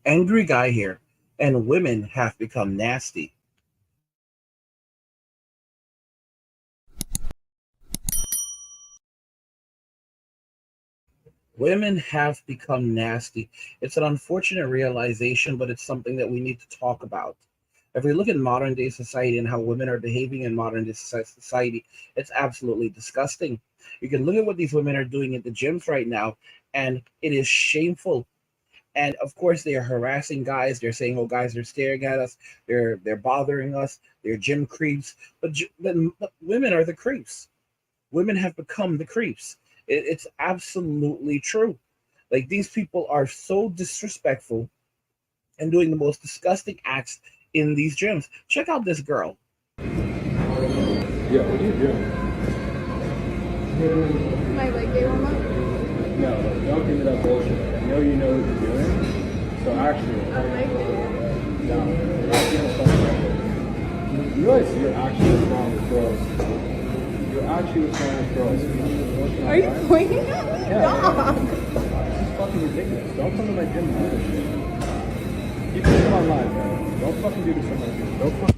Angry guy here, and women have become nasty. Women have become nasty. It's an unfortunate realization, but it's something that we need to talk about. If we look at modern day society and how women are behaving in modern day society, it's absolutely disgusting. You can look at what these women are doing at the gyms right now, and it is shameful. And of course, they are harassing guys. They're saying, "Oh, guys are staring at us. They're bothering us. They're gym creeps." But women are the creeps. Women have become the creeps. It's absolutely true. Like these people are so disrespectful and doing the most disgusting acts in these gyms. Check out this girl. Yeah, what are you doing? My leg day warm up? No, don't give me that bullshit. I know you know what you're doing. So actually, A leg day? no, you're actually gonna start right. You realize you're actually as strong as girls. You're actually as strong as girls. Are you pointing at me? Yeah. Dog! This is fucking ridiculous. Don't come to my gym and do this shit. Keep this online, man. Don't fucking do this on my gym. Don't fucking.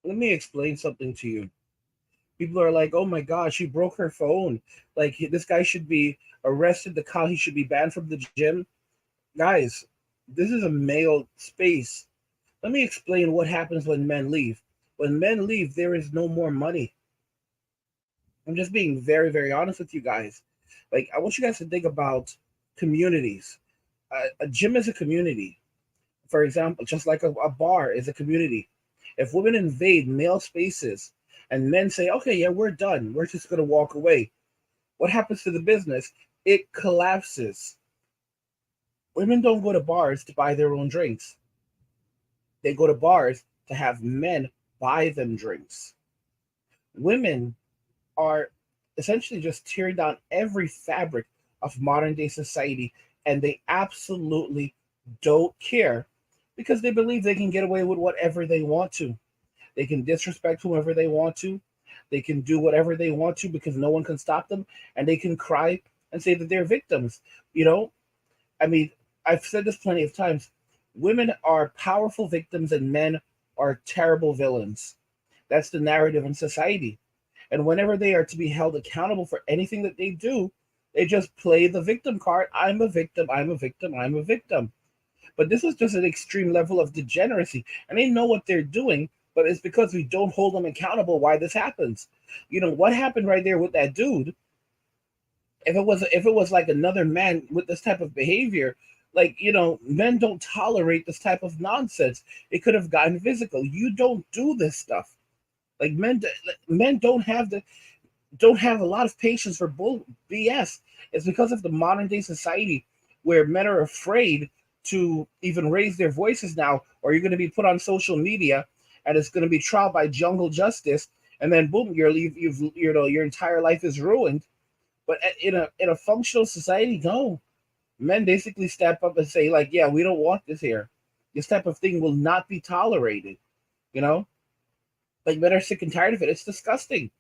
Let me explain something to you. People are like, "Oh my gosh, she broke her phone. Like this guy should be arrested. The cow he should be banned from the gym." Guys, this is a male space. Let me explain what happens when men leave. When men leave, there is no more money. I'm just being very, very honest with you guys. Like, I want you guys to think about communities. A gym is a community. For example, just like a bar is a community. If women invade male spaces and men say, "Okay, yeah, we're done. We're just going to walk away," what happens to the business? It collapses. Women don't go to bars to buy their own drinks, they go to bars to have men buy them drinks. Women are essentially just tearing down every fabric of modern day society, and they absolutely don't care because they believe they can get away with whatever they want to. They can disrespect whoever they want to. They can do whatever they want to because no one can stop them, and they can cry and say that they're victims. You know, I mean, I've said this plenty of times. Women are powerful victims, and men are terrible villains. That's the narrative in society. And whenever they are to be held accountable for anything that they do, they just play the victim card. I'm a victim. I'm a victim. I'm a victim. But this is just an extreme level of degeneracy. And they know what they're doing, but it's because we don't hold them accountable why this happens. You know, what happened right there with that dude, if it was like another man with this type of behavior, like, men don't tolerate this type of nonsense. It could have gotten physical. You don't do this stuff. Like men don't have a lot of patience for bull BS. It's because of the modern day society where men are afraid to even raise their voices now, or you're going to be put on social media, and it's going to be trial by jungle justice, and then boom, your entire life is ruined. But in a functional society, no, men basically step up and say like, yeah, we don't want this here. This type of thing will not be tolerated. You know, like men are sick and tired of it. It's disgusting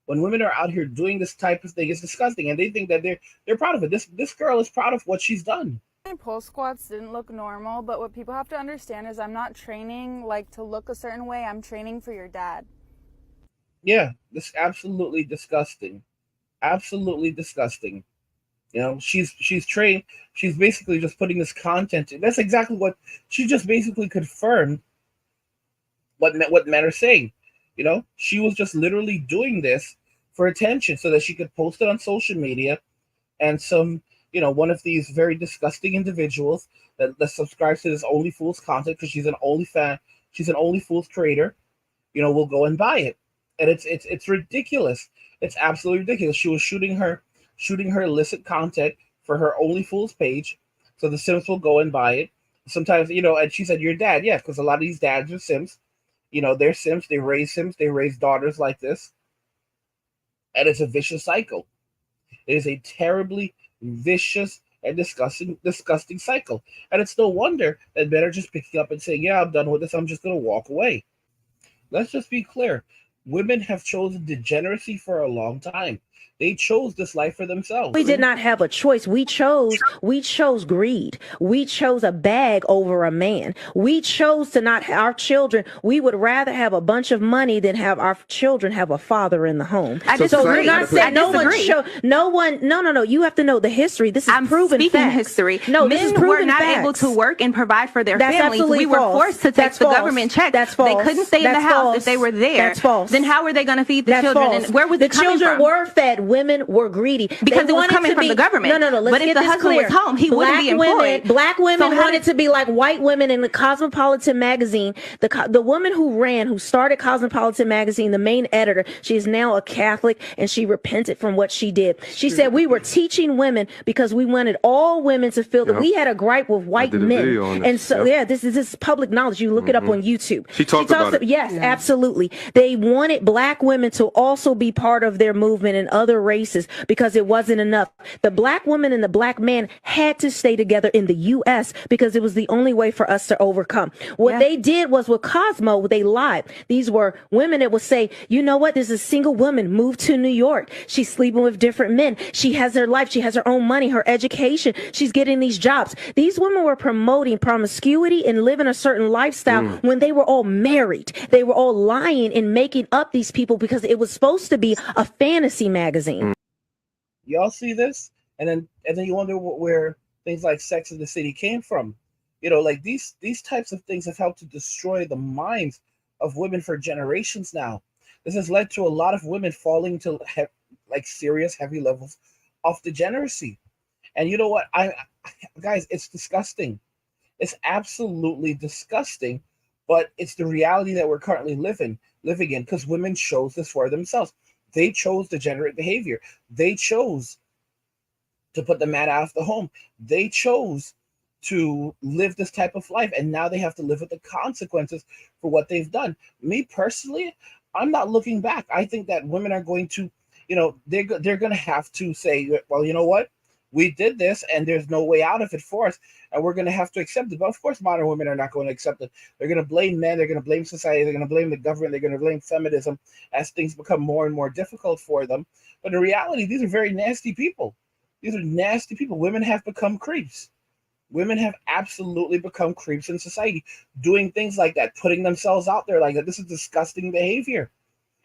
when women are out here doing this type of thing. It's disgusting, and they think that they're proud of it. This girl is proud of what she's done. My pull squats didn't look normal, but what people have to understand is I'm not training like to look a certain way. I'm training for your dad. Yeah, this absolutely disgusting. Absolutely disgusting. She's trained. She's basically just putting this content. That's exactly what she just basically confirmed what men are saying. She was just literally doing this for attention so that she could post it on social media, and one of these very disgusting individuals that subscribes to this Only Fools content because she's an Only Fools creator, will go and buy it. And it's ridiculous. It's absolutely ridiculous. She was shooting her illicit content for her Only Fools page, so the Sims will go and buy it. Sometimes, and she said, "Your dad," yeah, because a lot of these dads are Sims. They're Sims. They raise daughters like this, and it's a vicious cycle. It is a terribly vicious and disgusting cycle. And it's no wonder that men are just picking up and saying, "Yeah, I'm done with this. I'm just going to walk away." Let's just be clear. Women have chosen degeneracy for a long time. They chose this life for themselves. We did not have a choice. We chose greed. We chose a bag over a man. We chose to not have our children. We would rather have a bunch of money than have our children have a father in the home. I disagree. So not saying no. You have to know the history. This is proven speaking facts. history. No, men were not able to work and provide for their families. We were forced to take the government check. That's false. They couldn't stay in the house if they were there. That's false. Then how were they going to feed the children? False. And where was the it coming children from? were fed. Women were greedy because it was coming from the government. No. But if the husband was home, he wouldn't be employed. Black women wanted to be like white women in the Cosmopolitan magazine. The woman who started Cosmopolitan magazine, the main editor, she is now a Catholic, and she repented from what she did. She said we were teaching women because we wanted all women to feel that we had a gripe with white men. And so this is public knowledge. You look it up on YouTube. She talks about it. Yes, absolutely. They wanted black women to also be part of their movement and other races because it wasn't enough. The black woman and the black man had to stay together in the U.S. because it was the only way for us to overcome. What they did was with Cosmo, they lied. These were women that would say, you know what, there's a single woman moved to New York. She's sleeping with different men. She has her life. She has her own money, her education. She's getting these jobs. These women were promoting promiscuity and living a certain lifestyle when they were all married. They were all lying and making up these people because it was supposed to be a fantasy magazine. Y'all see this? And then you wonder where things like Sex in the City came from. You know, like these types of things have helped to destroy the minds of women for generations now. This has led to a lot of women falling to serious heavy levels of degeneracy. And you know what? Guys, it's disgusting. It's absolutely disgusting, but it's the reality that we're currently living in because women chose this for themselves. They chose degenerate behavior. They chose to put the man out of the home. They chose to live this type of life, and now they have to live with the consequences for what they've done. Me personally, I'm not looking back. I think that women are going to, they're going to have to say, well, you know what? We did this, and there's no way out of it for us, and we're going to have to accept it. But of course, modern women are not going to accept it. They're going to blame men. They're going to blame society. They're going to blame the government. They're going to blame feminism as things become more and more difficult for them. But in reality, these are very nasty people. These are nasty people. Women have become creeps. Women have absolutely become creeps in society, doing things like that, putting themselves out there like that. This is disgusting behavior.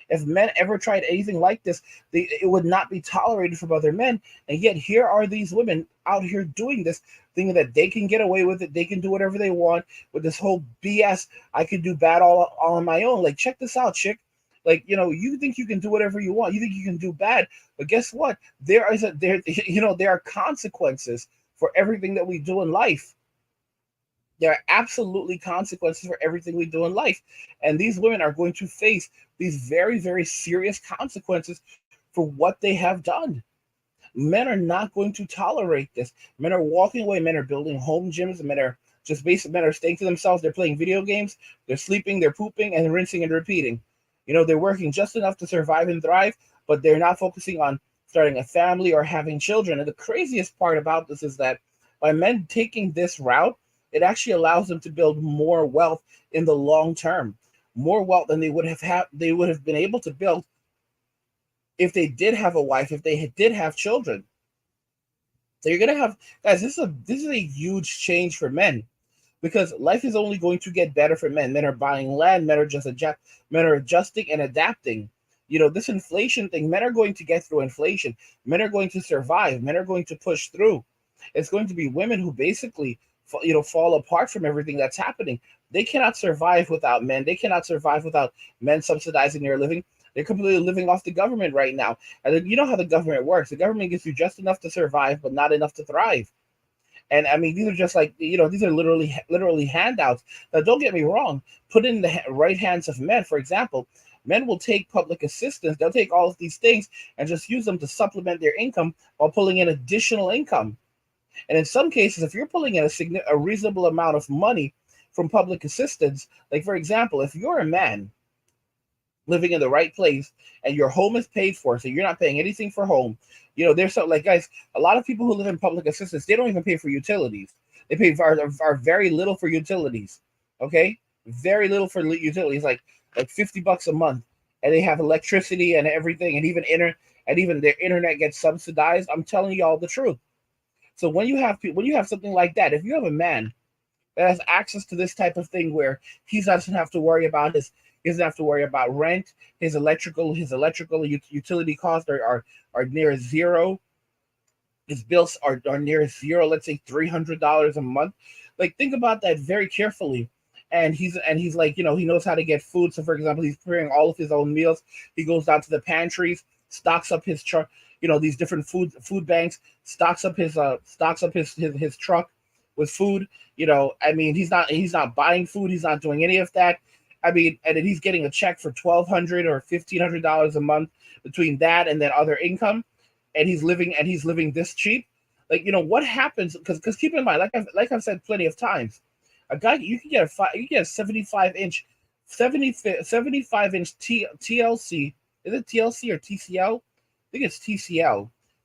If men ever tried anything like this, it would not be tolerated from other men. And yet here are these women out here doing this, thinking that they can get away with it. They can do whatever they want with this whole BS. I can do bad all on my own. Like, check this out, chick. Like, you think you can do whatever you want. You think you can do bad. But guess what? There are consequences for everything that we do in life. There are absolutely consequences for everything we do in life. And these women are going to face these very, very serious consequences for what they have done. Men are not going to tolerate this. Men are walking away. Men are building home gyms. Men are staying to themselves. They're playing video games. They're sleeping. They're pooping and rinsing and repeating. They're working just enough to survive and thrive, but they're not focusing on starting a family or having children. And the craziest part about this is that by men taking this route, it actually allows them to build more wealth in the long term, more wealth than they would have been able to build if they did have a wife, if they did have children. So you're gonna have, guys, this is a huge change for men, because life is only going to get better for men. Men are buying land, men are adjusting and adapting. This inflation thing, men are going to get through inflation. Men are going to survive. Men are going to push through. It's going to be women who basically fall apart from everything that's happening. They cannot survive without men. They cannot survive without men subsidizing their living. They're completely living off the government right now. And you know how the government works. The government gives you just enough to survive, but not enough to thrive. And I mean, these are just like, these are literally handouts. Now, don't get me wrong. Put in the right hands of men, for example, men will take public assistance. They'll take all of these things and just use them to supplement their income while pulling in additional income. And in some cases, if you're pulling in a reasonable amount of money from public assistance, like, for example, if you're a man living in the right place and your home is paid for, so you're not paying anything for home, there's something like, guys, a lot of people who live in public assistance, they don't even pay for utilities. They pay very little for utilities. Okay, very little for utilities, like $50 a month, and they have electricity and everything, and even and even their internet gets subsidized. I'm telling you all the truth. So when you have something like that, if you have a man that has access to this type of thing where he doesn't have to worry about he doesn't have to worry about rent, his electrical utility costs are near zero, his bills are near zero, let's say $300 a month. Like, think about that very carefully. And he's like, he knows how to get food. So for example, he's preparing all of his own meals. He goes down to the pantries, stocks up his truck, these different food banks, stocks up his truck with food. I mean, he's not buying food, he's not doing any of that. I mean, and then he's getting a check for $1,200 or $1,500 a month between that and then other income, and he's living this cheap. Like, what happens? Because keep in mind, like I've said plenty of times, a guy, you can get a 75 inch TLC. Is it TLC or TCL? I think it's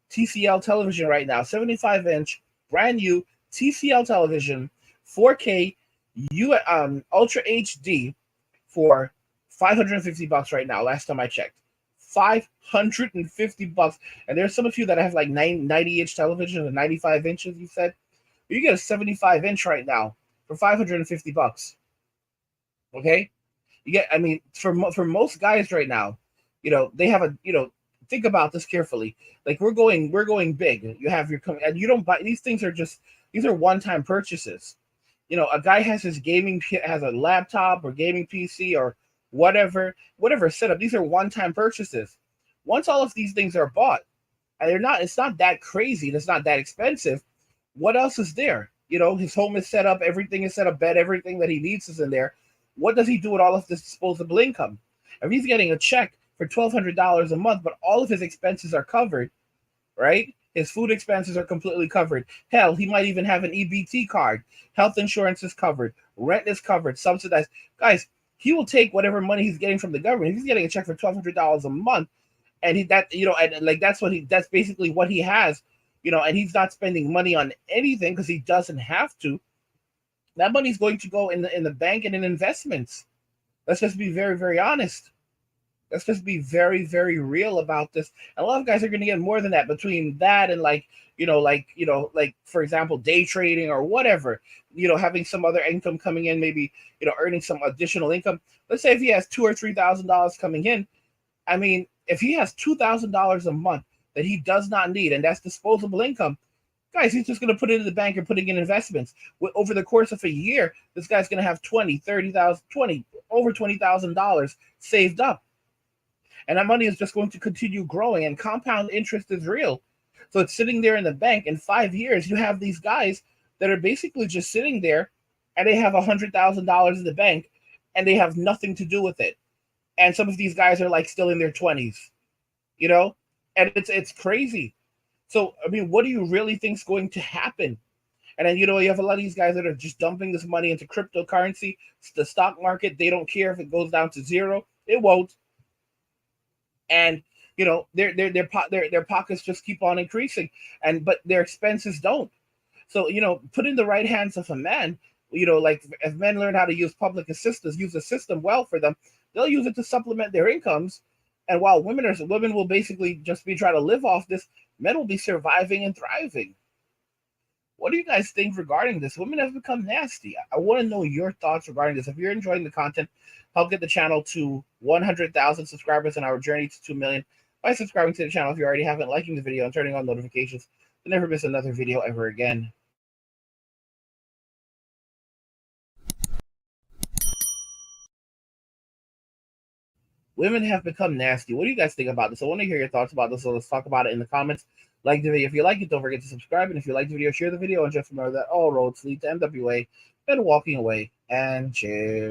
TCL television right now. 75 inch brand new TCL television, 4K, Ultra HD for $550 right now. Last time I checked, $550. And there's some of you that have like 90-inch television and 95 inches. You said you get a 75-inch right now for $550. Okay, I mean, for most guys right now, they have think about this carefully. Like, we're going big. You have and you don't buy these things. These are one-time purchases. A guy has has a laptop or gaming PC or whatever setup. These are one-time purchases. Once all of these things are bought, and it's not that crazy, and it's not that expensive. What else is there? His home is set up, everything is set up, bed, everything that he needs is in there. What does he do with all of this disposable income? If he's getting a check for $1,200 a month, but all of his expenses are covered, right? His food expenses are completely covered. Hell, he might even have an EBT card. Health insurance is covered. Rent is covered, subsidized. Guys, he will take whatever money he's getting from the government. If he's getting a check for $1,200 a month, and that's basically what he has, and he's not spending money on anything because he doesn't have to. That money's going to go in the bank and in investments. Let's just be very, very honest. Let's just be very, very real about this. And a lot of guys are going to get more than that between that and like for example, day trading or whatever. Having some other income coming in, maybe earning some additional income. Let's say if he has $2,000 or $3,000 coming in. I mean, if he has $2,000 a month that he does not need, and that's disposable income, guys, he's just going to put it in the bank and putting in investments. Over the course of a year, this guy's going to have over $20,000 saved up. And that money is just going to continue growing, and compound interest is real. So it's sitting there in the bank. In 5 years, you have these guys that are basically just sitting there, and they have $100,000 in the bank, and they have nothing to do with it. And some of these guys are like still in their 20s, and it's crazy. So, I mean, what do you really think is going to happen? And then, you have a lot of these guys that are just dumping this money into cryptocurrency, the stock market. They don't care if it goes down to zero. It won't. And, their pockets just keep on increasing, but their expenses don't. So, put in the right hands of a man, like if men learn how to use public assistance, use the system well for them, they'll use it to supplement their incomes. And while women will basically just be trying to live off this, men will be surviving and thriving. What do you guys think regarding this? Women have become nasty. I want to know your thoughts regarding this. If you're enjoying the content, help get the channel to 100,000 subscribers in our journey to 2 million by subscribing to the channel if you already haven't, liking the video, and turning on notifications to never miss another video ever again. Women have become nasty. What do you guys think about this? I want to hear your thoughts about this, so let's talk about it in the comments. Like the video if you like it. Don't forget to subscribe. And if you like the video, share the video. And just remember that all roads lead to MWA. Better walking away. And cheers.